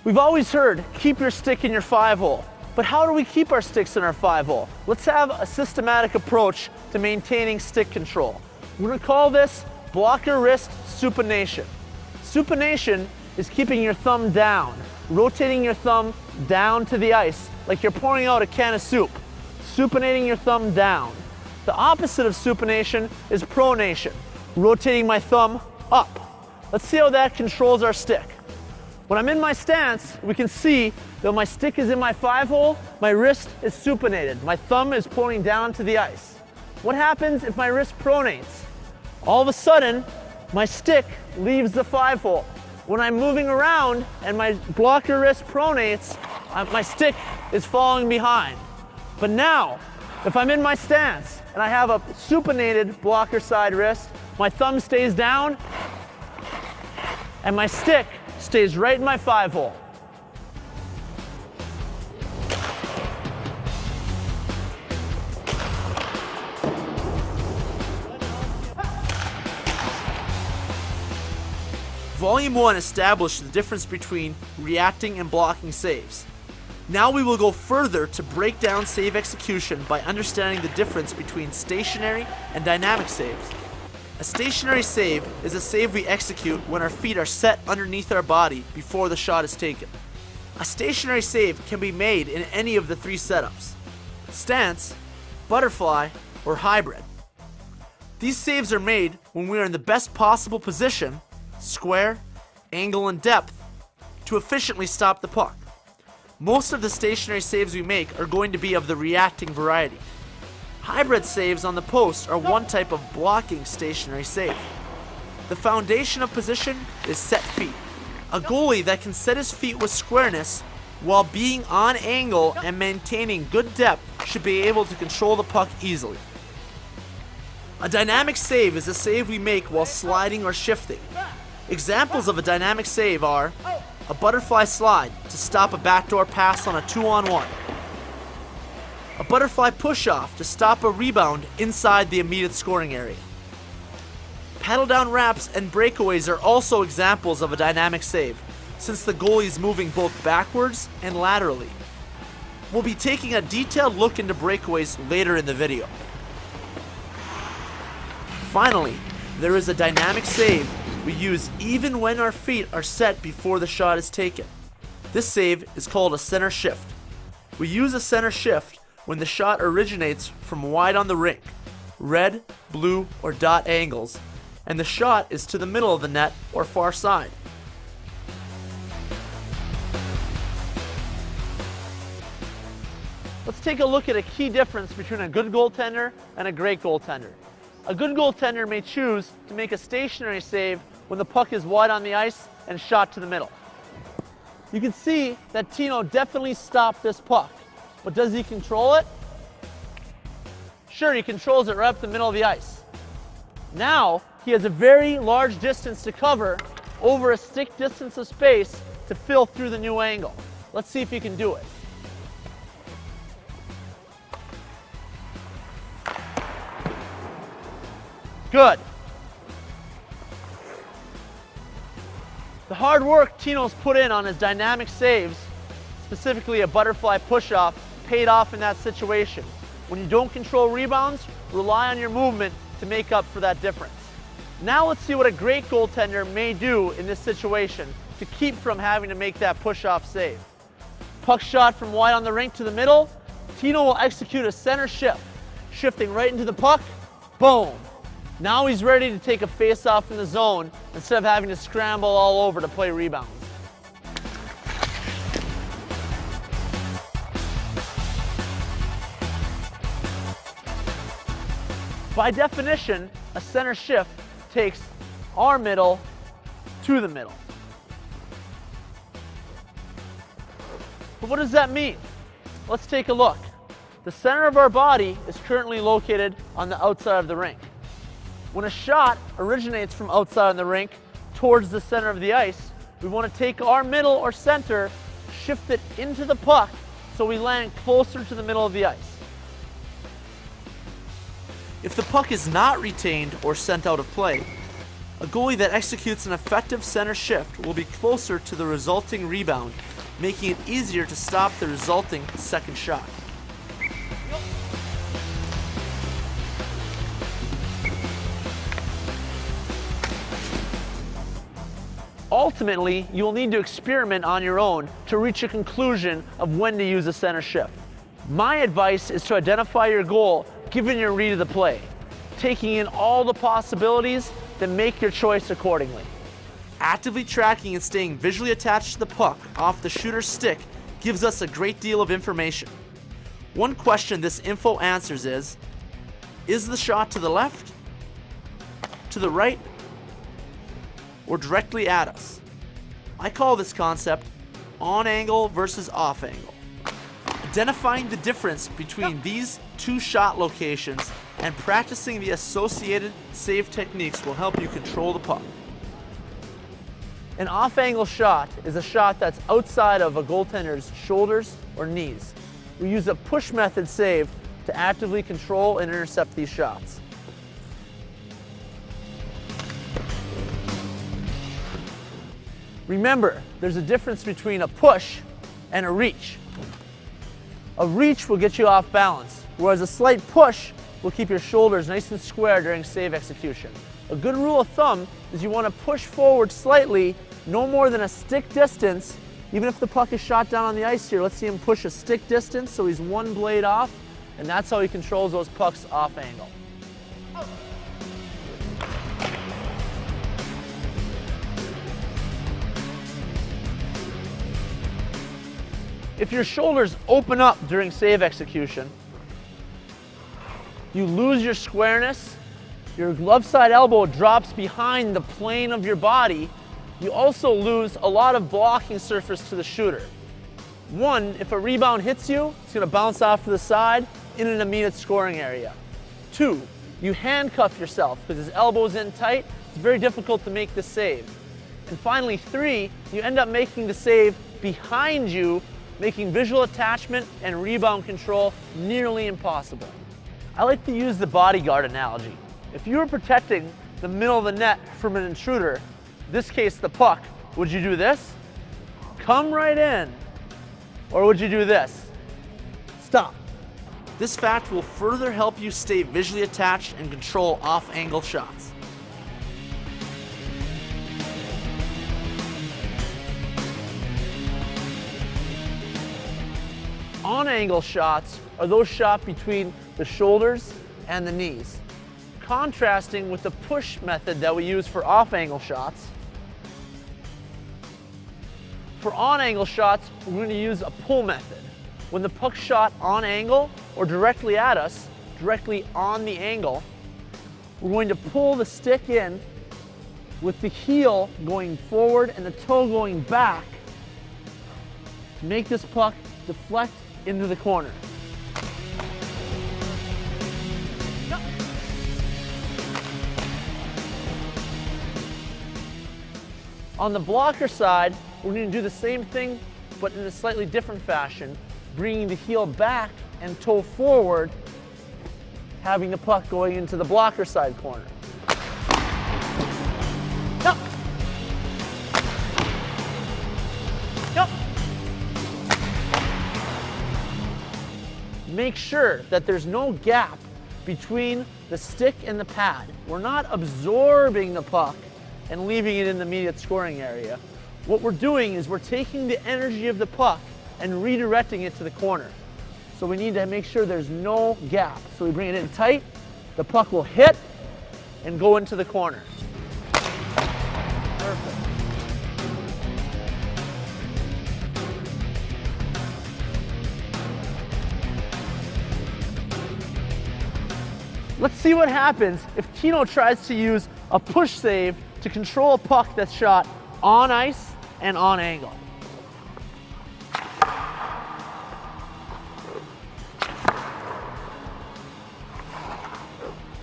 We've always heard, keep your stick in your 5-hole. But how do we keep our sticks in our 5-hole? Let's have a systematic approach to maintaining stick control. We're going to call this blocker wrist supination. Supination is keeping your thumb down, rotating your thumb down to the ice, like you're pouring out a can of soup. Supinating your thumb down. The opposite of supination is pronation, rotating my thumb up. Let's see how that controls our stick. When I'm in my stance, we can see that my stick is in my 5-hole, my wrist is supinated. My thumb is pointing down to the ice. What happens if my wrist pronates? All of a sudden, my stick leaves the 5-hole. When I'm moving around and my blocker wrist pronates, my stick is falling behind. But now, if I'm in my stance and I have a supinated blocker side wrist, my thumb stays down and my stick stays right in my 5-hole. Volume 1 established the difference between reacting and blocking saves. Now we will go further to break down save execution by understanding the difference between stationary and dynamic saves. A stationary save is a save we execute when our feet are set underneath our body before the shot is taken. A stationary save can be made in any of the 3 setups: stance, butterfly, or hybrid. These saves are made when we are in the best possible position, square, angle, and depth, to efficiently stop the puck. Most of the stationary saves we make are going to be of the reacting variety. Hybrid saves on the post are one type of blocking stationary save. The foundation of position is set feet. A goalie that can set his feet with squareness while being on angle and maintaining good depth should be able to control the puck easily. A dynamic save is a save we make while sliding or shifting. Examples of a dynamic save are a butterfly slide to stop a backdoor pass on a 2-on-1. A butterfly push-off to stop a rebound inside the immediate scoring area. Paddle down wraps and breakaways are also examples of a dynamic save, since the goalie is moving both backwards and laterally. We'll be taking a detailed look into breakaways later in the video. Finally, there is a dynamic save we use even when our feet are set before the shot is taken. This save is called a center shift. We use a center shift when the shot originates from wide on the rink, red, blue, or dot angles, and the shot is to the middle of the net or far side. Let's take a look at a key difference between a good goaltender and a great goaltender. A good goaltender may choose to make a stationary save when the puck is wide on the ice and shot to the middle. You can see that Tino definitely stopped this puck, but does he control it? Sure, he controls it right up the middle of the ice. Now, he has a very large distance to cover over a stick distance of space to fill through the new angle. Let's see if he can do it. Good. The hard work Tino's put in on his dynamic saves, specifically a butterfly push-off, paid off in that situation. When you don't control rebounds, rely on your movement to make up for that difference. Now let's see what a great goaltender may do in this situation to keep from having to make that push-off save. Puck shot from wide on the rink to the middle, Tino will execute a center shift, shifting right into the puck, boom. Now he's ready to take a face-off in the zone instead of having to scramble all over to play rebounds. By definition, a center shift takes our middle to the middle. But what does that mean? Let's take a look. The center of our body is currently located on the outside of the rink. When a shot originates from outside of the rink towards the center of the ice, we want to take our middle or center, shift it into the puck so we land closer to the middle of the ice. If the puck is not retained or sent out of play, A goalie that executes an effective center shift will be closer to the resulting rebound, making it easier to stop the resulting second shot. Ultimately, you will need to experiment on your own to reach a conclusion of when to use a center shift. My advice is to identify your goal given your read of the play, taking in all the possibilities, then make your choice accordingly. Actively tracking and staying visually attached to the puck off the shooter's stick gives us a great deal of information. One question this info answers is the shot to the left, to the right, or directly at us? I call this concept on angle versus off angle. Identifying the difference between these two shot locations and practicing the associated save techniques will help you control the puck. An off-angle shot is a shot that's outside of a goaltender's shoulders or knees. We use a push method save to actively control and intercept these shots. Remember, there's a difference between a push and a reach. A reach will get you off balance, whereas a slight push will keep your shoulders nice and square during save execution. A good rule of thumb is you want to push forward slightly, no more than a stick distance. Even if the puck is shot down on the ice here, let's see him push a stick distance so he's one blade off, and that's how he controls those pucks off angle. If your shoulders open up during save execution, you lose your squareness, your glove side elbow drops behind the plane of your body, you also lose a lot of blocking surface to the shooter. One, if a rebound hits you, it's going to bounce off to the side in an immediate scoring area. Two, you handcuff yourself because his elbow's in tight, it's very difficult to make the save. And finally, three, you end up making the save behind you, making visual attachment and rebound control nearly impossible. I like to use the bodyguard analogy. If you were protecting the middle of the net from an intruder, in this case the puck, would you do this? Come right in. Or would you do this? Stop. This fact will further help you stay visually attached and control off-angle shots. On-angle shots are those shot between the shoulders and the knees. Contrasting with the push method that we use for off-angle shots. For on-angle shots, we're going to use a pull method. When the puck's shot on angle or directly at us, directly on the angle, we're going to pull the stick in with the heel going forward and the toe going back to make this puck deflect into the corner. On the blocker side, we're going to do the same thing, but in a slightly different fashion, bringing the heel back and toe forward, having the puck going into the blocker side corner. Yep. Yep. Make sure that there's no gap between the stick and the pad. We're not absorbing the puck and leaving it in the immediate scoring area. What we're doing is we're taking the energy of the puck and redirecting it to the corner. So we need to make sure there's no gap. So we bring it in tight, the puck will hit and go into the corner. Perfect. Let's see what happens if Tino tries to use a push save to control a puck that's shot on ice and on angle.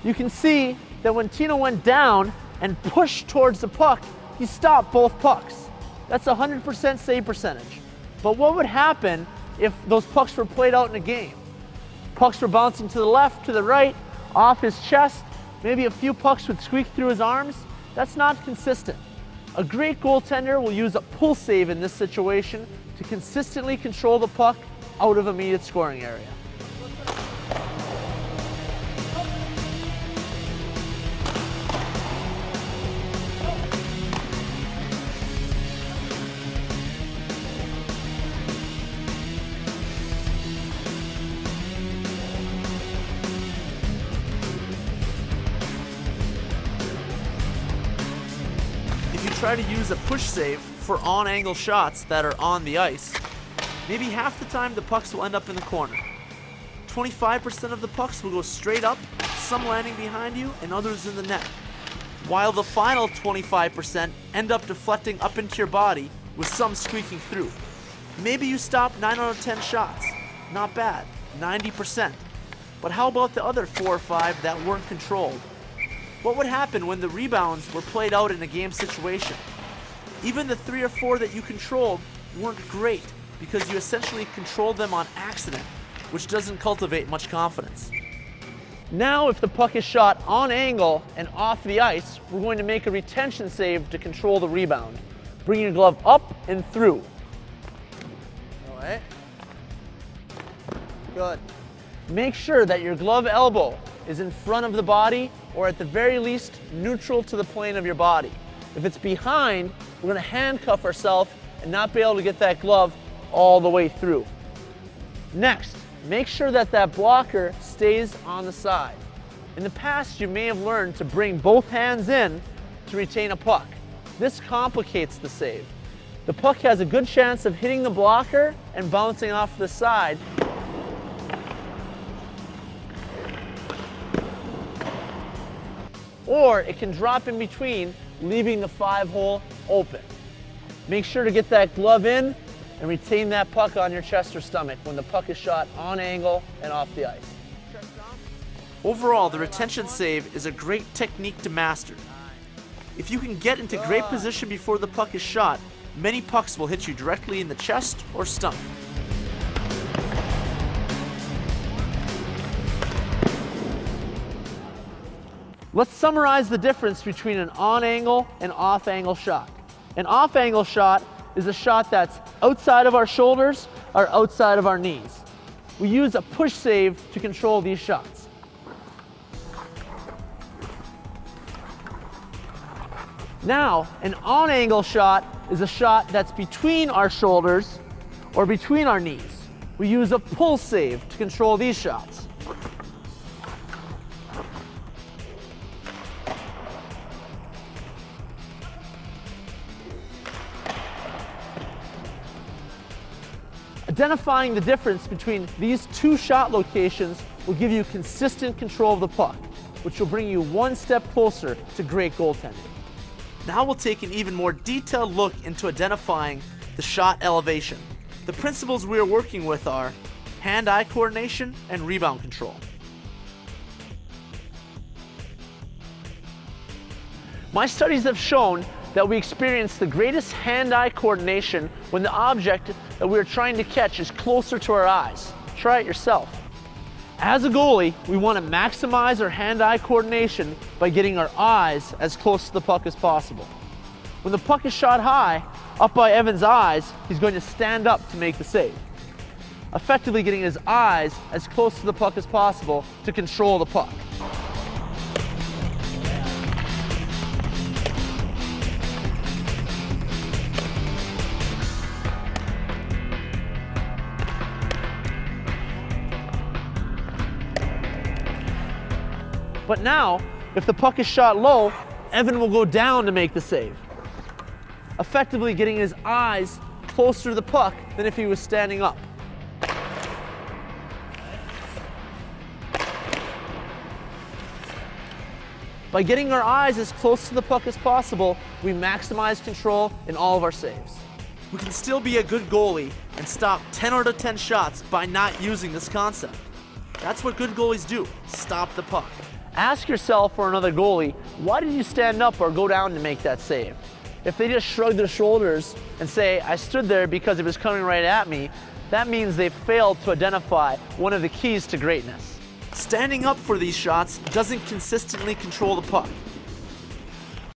You can see that when Tino went down and pushed towards the puck, he stopped both pucks. That's 100% save percentage. But what would happen if those pucks were played out in a game? Pucks were bouncing to the left, to the right, off his chest. Maybe a few pucks would squeak through his arms. That's not consistent. A great goaltender will use a pull save in this situation to consistently control the puck out of immediate scoring area. If you try to use a push save for on-angle shots that are on the ice, maybe half the time the pucks will end up in the corner. 25% of the pucks will go straight up, some landing behind you and others in the net, while the final 25% end up deflecting up into your body with some squeaking through. Maybe you stop 9 out of 10 shots. Not bad, 90%. But how about the other 4 or 5 that weren't controlled? What would happen when the rebounds were played out in a game situation? Even the 3 or 4 that you controlled weren't great because you essentially controlled them on accident, which doesn't cultivate much confidence. Now, if the puck is shot on angle and off the ice, we're going to make a retention save to control the rebound. Bring your glove up and through. All right. Good. Make sure that your glove elbow is in front of the body, or at the very least, neutral to the plane of your body. If it's behind, we're going to handcuff ourselves and not be able to get that glove all the way through. Next, make sure that that blocker stays on the side. In the past, you may have learned to bring both hands in to retain a puck. This complicates the save. The puck has a good chance of hitting the blocker and bouncing off the side. Or it can drop in between, leaving the 5-hole open. Make sure to get that glove in and retain that puck on your chest or stomach when the puck is shot on angle and off the ice. Overall, the retention save is a great technique to master. If you can get into great position before the puck is shot, many pucks will hit you directly in the chest or stomach. Let's summarize the difference between an on-angle and off-angle shot. An off-angle shot is a shot that's outside of our shoulders or outside of our knees. We use a push save to control these shots. Now, an on-angle shot is a shot that's between our shoulders or between our knees. We use a pull save to control these shots. Identifying the difference between these two shot locations will give you consistent control of the puck, which will bring you one step closer to great goaltending. Now we'll take an even more detailed look into identifying the shot elevation. The principles we are working with are hand-eye coordination and rebound control. My studies have shown that we experience the greatest hand-eye coordination when the object that we are trying to catch is closer to our eyes. Try it yourself. As a goalie, we want to maximize our hand-eye coordination by getting our eyes as close to the puck as possible. When the puck is shot high, up by Evan's eyes, he's going to stand up to make the save, effectively getting his eyes as close to the puck as possible to control the puck. But now, if the puck is shot low, Evan will go down to make the save, effectively getting his eyes closer to the puck than if he was standing up. By getting our eyes as close to the puck as possible, we maximize control in all of our saves. We can still be a good goalie and stop 10 out of 10 shots by not using this concept. That's what good goalies do, stop the puck. Ask yourself or another goalie, why did you stand up or go down to make that save? If they just shrug their shoulders and say, I stood there because it was coming right at me, that means they failed to identify one of the keys to greatness. Standing up for these shots doesn't consistently control the puck.